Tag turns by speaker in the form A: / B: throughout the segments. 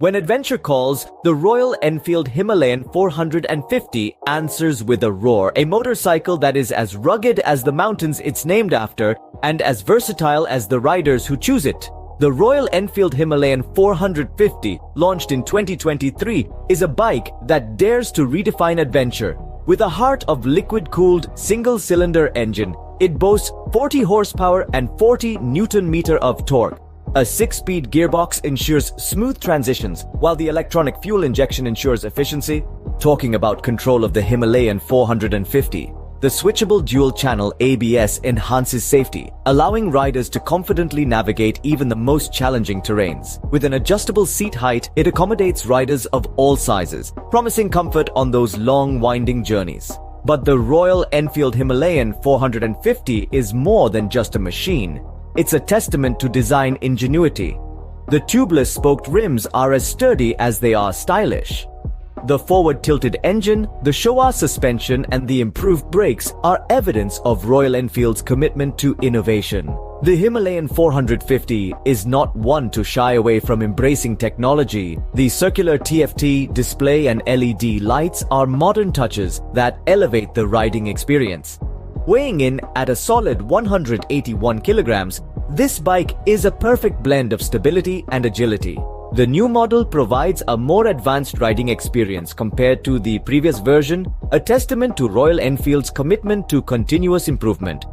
A: When adventure calls, the Royal Enfield Himalayan 450 answers with a roar, a motorcycle that is as rugged as the mountains it's named after and as versatile as the riders who choose it. The Royal Enfield Himalayan 450, launched in 2023, is a bike that dares to redefine adventure. With a heart of liquid-cooled, single-cylinder engine, it boasts 40 horsepower and 40 Newton-meter of torque. A 6-speed gearbox ensures smooth transitions, while the electronic fuel injection ensures efficiency. Talking about control of the Himalayan 450, the switchable dual-channel ABS enhances safety, allowing riders to confidently navigate even the most challenging terrains. With an adjustable seat height, it accommodates riders of all sizes, promising comfort on those long, winding journeys. But the Royal Enfield Himalayan 450 is more than just a machine. It's a testament to design ingenuity. The tubeless spoked rims are as sturdy as they are stylish. The forward-tilted engine, the Showa suspension, and the improved brakes are evidence of Royal Enfield's commitment to innovation. The Himalayan 450 is not one to shy away from embracing technology. The circular TFT display and LED lights are modern touches that elevate the riding experience. Weighing in at a solid 181 kilograms, this bike is a perfect blend of stability and agility. The new model provides a more advanced riding experience compared to the previous version, a testament to Royal Enfield's commitment to continuous improvement.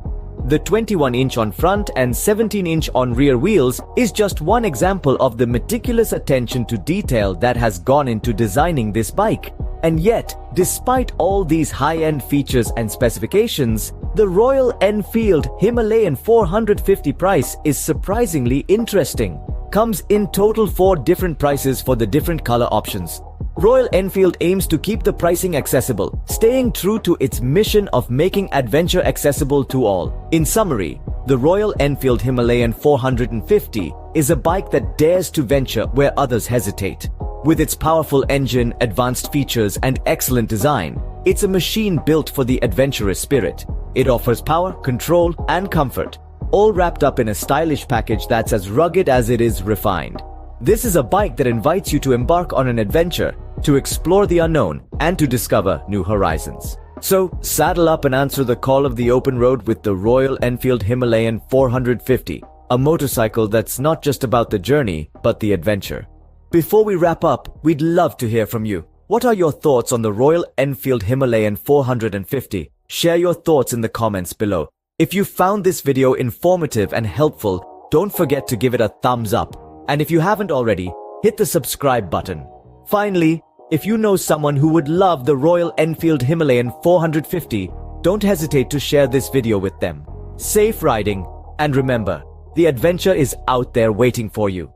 A: The 21-inch on front and 17-inch on rear wheels is just one example of the meticulous attention to detail that has gone into designing this bike. And yet, despite all these high-end features and specifications, the Royal Enfield Himalayan 450 price is surprisingly interesting. Comes in total 4 different prices for the different color options. Royal Enfield aims to keep the pricing accessible, staying true to its mission of making adventure accessible to all. In summary, the Royal Enfield Himalayan 450 is a bike that dares to venture where others hesitate. With its powerful engine, advanced features, and excellent design, it's a machine built for the adventurous spirit. It offers power, control, and comfort, all wrapped up in a stylish package that's as rugged as it is refined. This is a bike that invites you to embark on an adventure, to explore the unknown, and to discover new horizons. So, saddle up and answer the call of the open road with the Royal Enfield Himalayan 450, a motorcycle that's not just about the journey, but the adventure. Before we wrap up, we'd love to hear from you. What are your thoughts on the Royal Enfield Himalayan 450? Share your thoughts in the comments below. If you found this video informative and helpful, don't forget to give it a thumbs up. And if you haven't already, hit the subscribe button. Finally, if you know someone who would love the Royal Enfield Himalayan 450, don't hesitate to share this video with them. Safe riding, and remember, the adventure is out there waiting for you.